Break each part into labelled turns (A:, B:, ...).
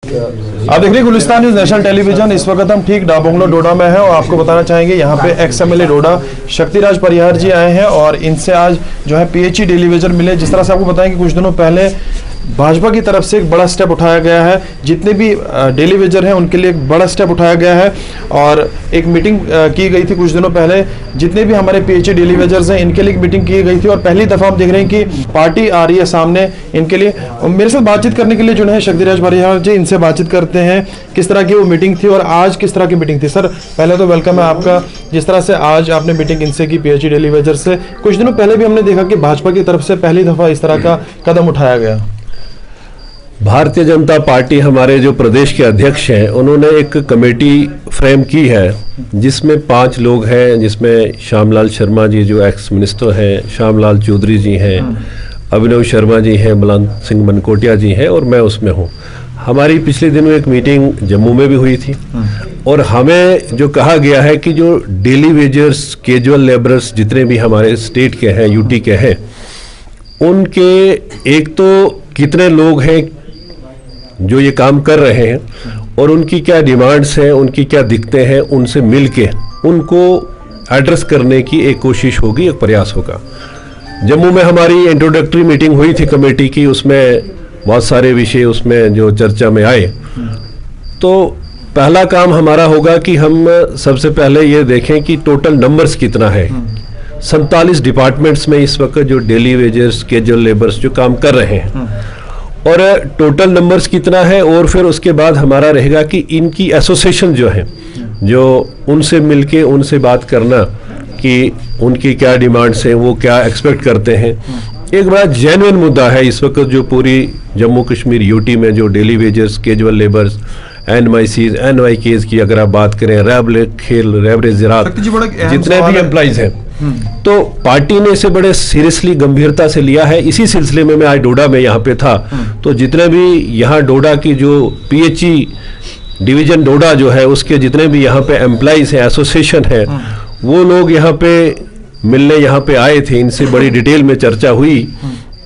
A: आप देख रहे हैं गुलिस्तान न्यूज नेशनल टेलीविजन। इस वक्त हम ठीक डाबोंगलो डोडा में हैं और आपको बताना चाहेंगे यहाँ पे XMLA डोडा शक्तिराज परिहार जी आए हैं और इनसे आज जो है PHE डेली वेजर मिले। जिस तरह से आपको बताएं कि कुछ दिनों पहले भाजपा की तरफ से एक बड़ा स्टेप उठाया गया है, जितने भी डेली वेजर हैं उनके लिए एक बड़ा स्टेप उठाया गया है और एक मीटिंग की गई थी कुछ दिनों पहले। जितने भी हमारे PHE डेली वेजर्स हैं इनके लिए एक मीटिंग की गई थी और पहली दफा हम देख रहे हैं कि पार्टी आ रही है सामने इनके लिए। मेरे साथ बातचीत करने के लिए जो है शक्तिराज परिहार जी, इनसे बातचीत करते हैं किस तरह की वो मीटिंग थी और आज किस तरह की मीटिंग थी। सर पहले तो वेलकम है आपका। जिस तरह से आज आपने मीटिंग इनसे की PHE डेली वेजर से, कुछ दिनों पहले भी हमने देखा कि भाजपा की तरफ से पहली दफा इस तरह का कदम उठाया गया।
B: भारतीय जनता पार्टी हमारे जो प्रदेश के अध्यक्ष हैं उन्होंने एक कमेटी फ्रेम की है जिसमें 5 लोग हैं, जिसमें श्यामलाल शर्मा जी जो एक्स मिनिस्टर हैं, श्यामलाल चौधरी जी हैं, अभिनव शर्मा जी हैं, बलवंत सिंह मनकोटिया जी हैं और मैं उसमें हूँ। हमारी पिछले दिनों एक मीटिंग जम्मू में भी हुई थी और हमें जो कहा गया है कि जो डेली वेजर्स, कैजुअल लेबरर्स जितने भी हमारे स्टेट के हैं, यूटी के हैं, उनके एक तो कितने लोग हैं जो ये काम कर रहे हैं और उनकी क्या डिमांड्स हैं, उनकी क्या दिक्कतें हैं, उनसे मिलके उनको एड्रेस करने की एक कोशिश होगी, एक प्रयास होगा। जम्मू में हमारी इंट्रोडक्टरी मीटिंग हुई थी कमेटी की, उसमें बहुत सारे विषय उसमें जो चर्चा में आए। तो पहला काम हमारा होगा कि हम सबसे पहले ये देखें कि टोटल नंबर्स कितना है। 47 डिपार्टमेंट्स में इस वक्त जो डेली वेजर्स, कैजुअल लेबर्स जो काम कर रहे हैं और टोटल नंबर्स कितना है, और फिर उसके बाद हमारा रहेगा कि इनकी एसोसिएशन जो है, जो उनसे मिलके उनसे बात करना कि उनकी क्या डिमांड्स हैं, वो क्या एक्सपेक्ट करते हैं। एक बड़ा जेन्युइन मुद्दा है इस वक्त जो पूरी जम्मू कश्मीर यूटी में जो daily wagers, casual labours, NYCs, NYKs की अगर आप बात करें, रेवरे ज़राअत, जितने भी एम्प्लॉइज हैं, तो पार्टी ने इसे बड़े सीरियसली गंभीरता से लिया है। इसी सिलसिले में मैं आज डोडा में यहाँ पे था, तो जितने भी यहाँ डोडा की जो PHE डिवीजन डोडा जो है उसके जितने भी यहाँ पे एम्प्लॉइज हैं, एसोसिएशन है, वो लोग यहाँ पे मिलने यहाँ पे आए थे। इनसे बड़ी डिटेल में चर्चा हुई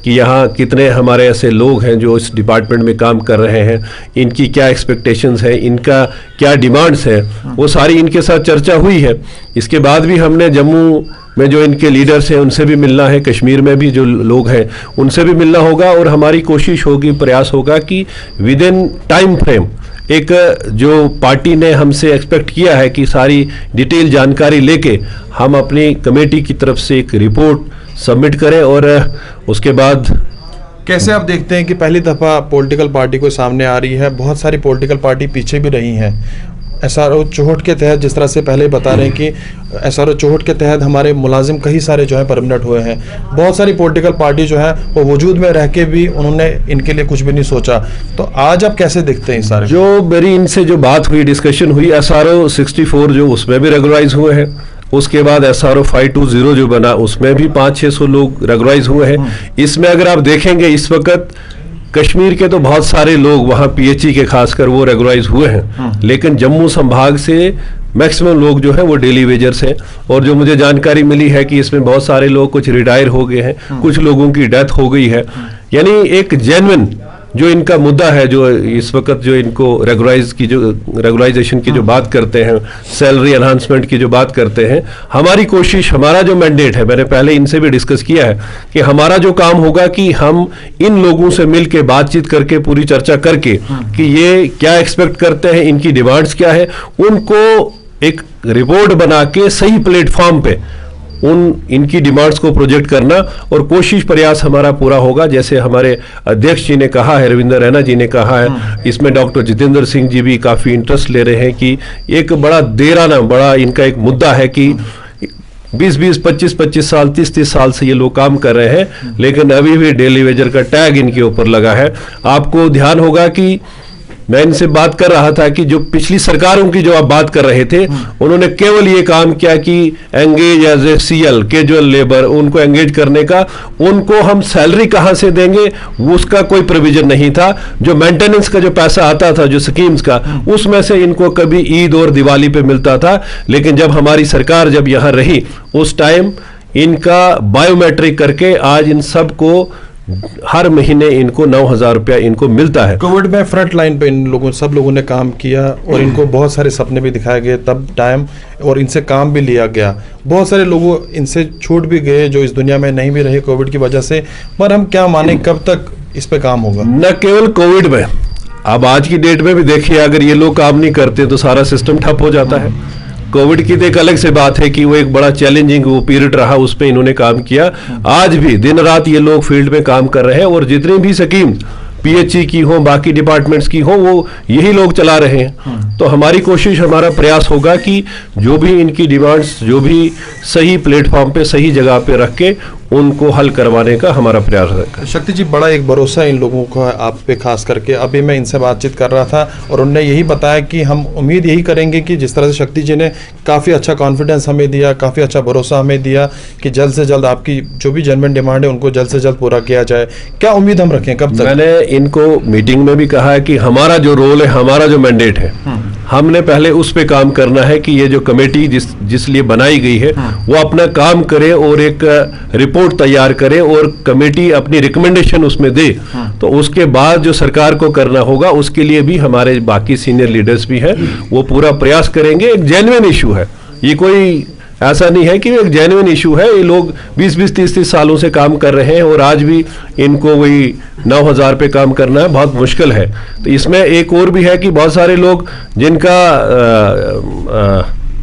B: कि यहाँ कितने हमारे ऐसे लोग हैं जो इस डिपार्टमेंट में काम कर रहे हैं, इनकी क्या एक्सपेक्टेशंस है, इनका क्या डिमांड्स है, वो सारी इनके साथ चर्चा हुई है। इसके बाद भी हमने जम्मू में जो इनके लीडर्स हैं उनसे भी मिलना है, कश्मीर में भी जो लोग हैं उनसे भी मिलना होगा और हमारी कोशिश होगी, प्रयास होगा कि विद इन टाइम फ्रेम एक जो पार्टी ने हमसे एक्सपेक्ट किया है कि सारी डिटेल जानकारी लेके हम अपनी कमेटी की तरफ से एक रिपोर्ट सबमिट करें। और उसके बाद
A: कैसे आप देखते हैं कि पहली दफा पॉलिटिकल पार्टी को सामने आ रही है, बहुत सारी पॉलिटिकल पार्टी पीछे भी रही हैं। SRO चौहट के तहत, जिस तरह से पहले बता रहे हैं कि SRO चौहट के तहत हमारे मुलाजिम कई सारे जो है परमानेंट हुए हैं। बहुत सारी पॉलिटिकल पार्टी जो है वो वजूद में रह के भी उन्होंने इनके लिए कुछ भी नहीं सोचा। तो आज आप कैसे देखते हैं सारे?
B: जो मेरी इनसे जो बात हुई, डिस्कशन हुई, SRO 64 जो उसमें भी रेगुलराइज हुए हैं, उसके बाद SRO 520 जो बना उसमें भी 500-600 लोग रेगुलराइज हुए हैं। इसमें अगर आप देखेंगे इस वक्त कश्मीर के तो बहुत सारे लोग वहाँ PHE के खासकर वो रेगुलराइज हुए हैं, लेकिन जम्मू संभाग से मैक्सिमम लोग जो है वो डेली वेजर्स हैं। और जो मुझे जानकारी मिली है कि इसमें बहुत सारे लोग कुछ रिटायर हो गए हैं, कुछ लोगों की डेथ हो गई है। यानी एक जेन्युइन जो इनका मुद्दा है, जो इस वक्त जो इनको रेगुलाइजेशन की जो बात करते हैं, सैलरी एनहांसमेंट की जो बात करते हैं, हमारी कोशिश, हमारा जो मैंडेट है, मैंने पहले इनसे भी डिस्कस किया है कि हमारा जो काम होगा कि हम इन लोगों से मिल के बातचीत करके, पूरी चर्चा करके कि ये क्या एक्सपेक्ट करते हैं, इनकी डिमांड्स क्या है, उनको एक रिपोर्ट बना के सही प्लेटफॉर्म पे इनकी डिमांड्स को प्रोजेक्ट करना और कोशिश प्रयास हमारा पूरा होगा। जैसे हमारे अध्यक्ष जी ने कहा है, रविंद्र रैना जी ने कहा है, इसमें डॉक्टर जितेंद्र सिंह जी भी काफ़ी इंटरेस्ट ले रहे हैं कि एक बड़ा इनका एक मुद्दा है कि 20-20, 25-25 साल, 30-30 साल से ये लोग काम कर रहे हैं, लेकिन अभी भी डेली वेजर का टैग इनके ऊपर लगा है। आपको ध्यान होगा कि मैं इनसे बात कर रहा था कि जो पिछली सरकारों की जो आप बात कर रहे थे, उन्होंने केवल ये काम किया कि engage as a CL, casual labour, उनको एंगेज करने का, उनको हम सैलरी कहाँ से देंगे उसका कोई प्रोविजन नहीं था। जो मेंटेनेंस का जो पैसा आता था, जो स्कीम्स का, उसमें से इनको कभी ईद और दिवाली पे मिलता था। लेकिन जब हमारी सरकार जब यहाँ रही, उस टाइम इनका बायोमेट्रिक करके आज इन सब को हर महीने इनको 9,000 रुपया इनको मिलता है।
A: कोविड में फ्रंट लाइन पे इन लोगों सब लोगों ने काम किया और इनको बहुत सारे सपने भी दिखाए गए तब टाइम, और इनसे काम भी लिया गया। बहुत सारे लोगों इनसे छूट भी गए जो इस दुनिया में नहीं भी रहे कोविड की वजह से। पर हम क्या माने, कब तक इस पे काम होगा?
B: न केवल कोविड में, अब आज की डेट में भी देखिए, अगर ये लोग काम नहीं करते तो सारा सिस्टम ठप हो जाता है। कोविड की तो एक अलग से बात है कि वो एक बड़ा चैलेंजिंग वो पीरियड रहा, उस पर इन्होंने काम किया। आज भी दिन रात ये लोग फील्ड में काम कर रहे हैं और जितनी भी स्कीम पीएचई की हो, बाकी डिपार्टमेंट्स की हो, वो यही लोग चला रहे हैं। तो हमारी कोशिश, हमारा प्रयास होगा कि जो भी इनकी डिमांड्स, जो भी सही प्लेटफॉर्म पे, सही जगह पे रख के उनको हल करवाने का हमारा प्रयास है।
A: शक्ति जी, बड़ा एक भरोसा इन लोगों का आप पे खास करके। अभी मैं इनसे बातचीत कर रहा था और उन्होंने यही बताया कि हम उम्मीद यही करेंगे कि जिस तरह से शक्ति जी ने काफ़ी अच्छा कॉन्फिडेंस हमें दिया, काफ़ी अच्छा भरोसा हमें दिया कि जल्द से जल्द आपकी जो भी जेन्युइन डिमांड है उनको जल्द से जल्द पूरा किया जाए। क्या उम्मीद हम रखें, कब तक?
B: मैंने इनको मीटिंग में भी कहा है कि हमारा जो रोल है, हमारा जो मैंडेट है, हमने पहले उस पे काम करना है कि ये जो कमेटी जिस लिए बनाई गई है वो अपना काम करे और एक रिपोर्ट तैयार करे और कमेटी अपनी रिकमेंडेशन उसमें दे। तो उसके बाद जो सरकार को करना होगा उसके लिए भी हमारे बाकी सीनियर लीडर्स भी हैं, वो पूरा प्रयास करेंगे। एक जेन्युइन इशू है ये, कोई ऐसा नहीं है कि एक जेन्युइन इशू है। ये लोग 20-20, 30-30 सालों से काम कर रहे हैं और आज भी इनको वही 9,000 पे काम करना है बहुत मुश्किल है। तो इसमें एक और भी है कि बहुत सारे लोग जिनका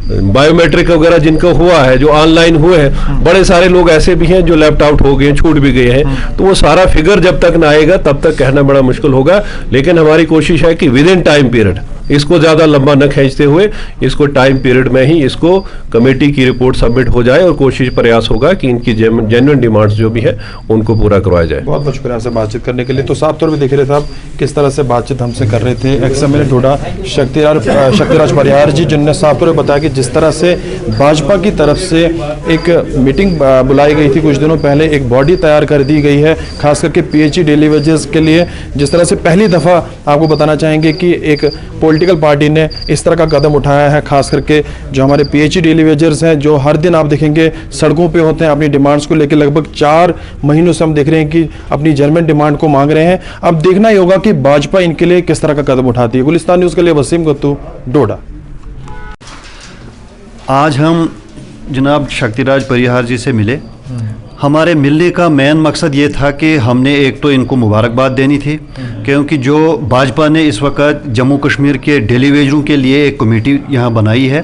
B: बायोमेट्रिक वगैरह जिनको हुआ है, जो ऑनलाइन हुए हैं, बड़े सारे लोग ऐसे भी हैं जो लैप्ट आउट हो गए, छूट भी गए हैं। तो वो सारा फिगर जब तक ना आएगा तब तक कहना बड़ा मुश्किल होगा। लेकिन हमारी कोशिश है कि विद इन टाइम पीरियड, इसको ज़्यादा लंबा न खींचते हुए, इसको टाइम पीरियड में ही इसको कमेटी की रिपोर्ट सबमिट हो जाए और कोशिश प्रयास होगा कि इनकी जेन्युइन डिमांड्स जो भी है उनको पूरा करवाया जाए।
A: बहुत बहुत शुक्रिया आपसे बातचीत करने के लिए। तो साफ तौर पर देख रहे थे आप किस तरह से बातचीत हमसे कर रहे थे एक्स-एमएलए डोडा शक्तिराज परिहार जी, जिनने साफ तौर पर बताया कि जिस तरह से भाजपा की तरफ से एक मीटिंग बुलाई गई थी कुछ दिनों पहले, एक बॉडी तैयार कर दी गई है खास करके पीएचई डेली वेजेस के लिए। जिस तरह से पहली दफ़ा आपको बताना चाहेंगे कि एक पॉलिटिकल पार्टी ने इस तरह का कदम उठाया है, खास करके जो हमारे पीएचई डेली वेजर्स हैं, जो हर दिन आप देखेंगे सड़कों पे होते हैं अपनी डिमांड्स को लेकर। लगभग 4 महीनों से हम देख रहे हैं कि अपनी जेन्युइन डिमांड को मांग रहे हैं। अब देखना ही होगा कि भाजपा इनके लिए किस तरह का कदम उठाती है। गुलिस्तान न्यूज़ के लिए वसीम गत्तू, डोडा।
C: आज हम जनाब शक्तिराज परिहार जी से मिले। हमारे मिलने का मेन मकसद ये था कि हमने एक तो इनको मुबारकबाद देनी थी, क्योंकि जो भाजपा ने इस वक्त जम्मू कश्मीर के डेली वेजरों के लिए एक कमेटी यहाँ बनाई है,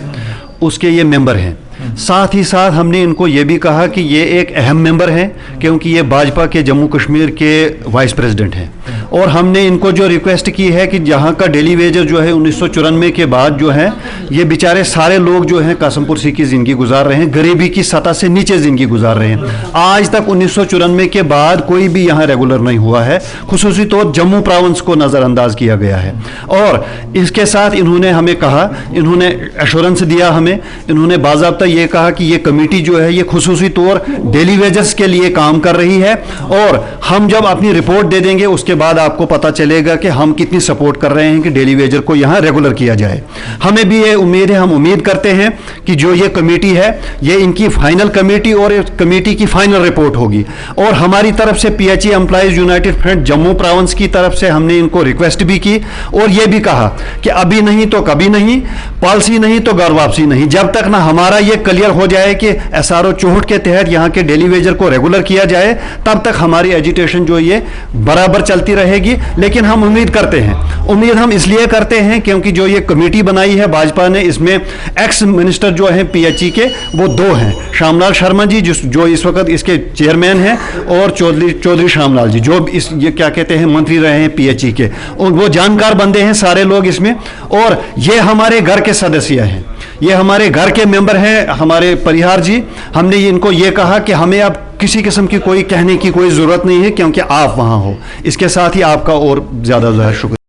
C: उसके ये मेंबर हैं। साथ ही साथ हमने इनको ये भी कहा कि ये एक अहम मेंबर हैं, क्योंकि ये भाजपा के जम्मू कश्मीर के वाइस प्रेसिडेंट हैं। और हमने इनको जो रिक्वेस्ट की है कि जहाँ का डेली वेजर जो है 1994 के बाद जो है, ये बेचारे सारे लोग जो हैं कासमपुर सी की ज़िंदगी गुजार रहे हैं, गरीबी की सतह से नीचे ज़िंदगी गुजार रहे हैं। आज तक 1994 के बाद कोई भी यहाँ रेगुलर नहीं हुआ है, खुसूसी तौर जम्मू प्रोविंस को नज़रअंदाज किया गया है। और इसके साथ इन्होंने हमें कहा, इन्होंने एश्योरेंस दिया हमें, इन्होंने बाज़ाब्ता ये कहा कि ये कमेटी जो है ये खुसूसी तौर डेली वेजर्स के लिए काम कर रही है, और हम जब अपनी रिपोर्ट दे देंगे उसके बाद आपको पता चलेगा कि हम कितनी सपोर्ट कर रहे हैं कि डेली वेजर को यहाँ रेगुलर किया जाए। हमें भी ये उम्मीद है, हम उम्मीद करते हैं कि जो ये कमेटी है ये इनकी फाइनल कमेटी और कमेटी की फाइनल रिपोर्ट होगी। और हमारी तरफ से PHE employees United front Jammu province की तरफ से हमने इनको रिक्वेस्ट भी की और ये भी कहा कि अभी नहीं तो कभी नहीं, पॉलिसी नहीं तो घर वापसी नहीं। जब तक ना हमारा ये क्लियर हो जाए कि एसआरओ 64 के तहत यहाँ के डेली वेजर को रेगुलर किया जाए, तब तक हमारी एजिटेशन जो ये बराबर चलती रहेगी। लेकिन हम उम्मीद करते हैं, उम्मीद हम इसलिए करते हैं क्योंकि जो ये कमेटी बनाई है भाजपा ने, इसमें एक्स मिनिस्टर जो हैं पीएचई के वो 2 हैं, श्यामलाल शर्मा जी जो इस वक्त इसके चेयरमैन हैं, और चौधरी श्यामलाल जी जो ये क्या कहते हैं मंत्री रहे हैं पीएचई के, और वो जानकार बंदे हैं सारे लोग इसमें। और ये हमारे घर के सदस्य हैं, ये हमारे घर के मेंबर हैं हमारे परिहार जी। हमने इनको ये कहा कि हमें अब किसी किस्म की कोई कहने की कोई ज़रूरत नहीं है, क्योंकि आप वहाँ हो। इसके साथ ही आपका और ज़्यादा शुक्रिया।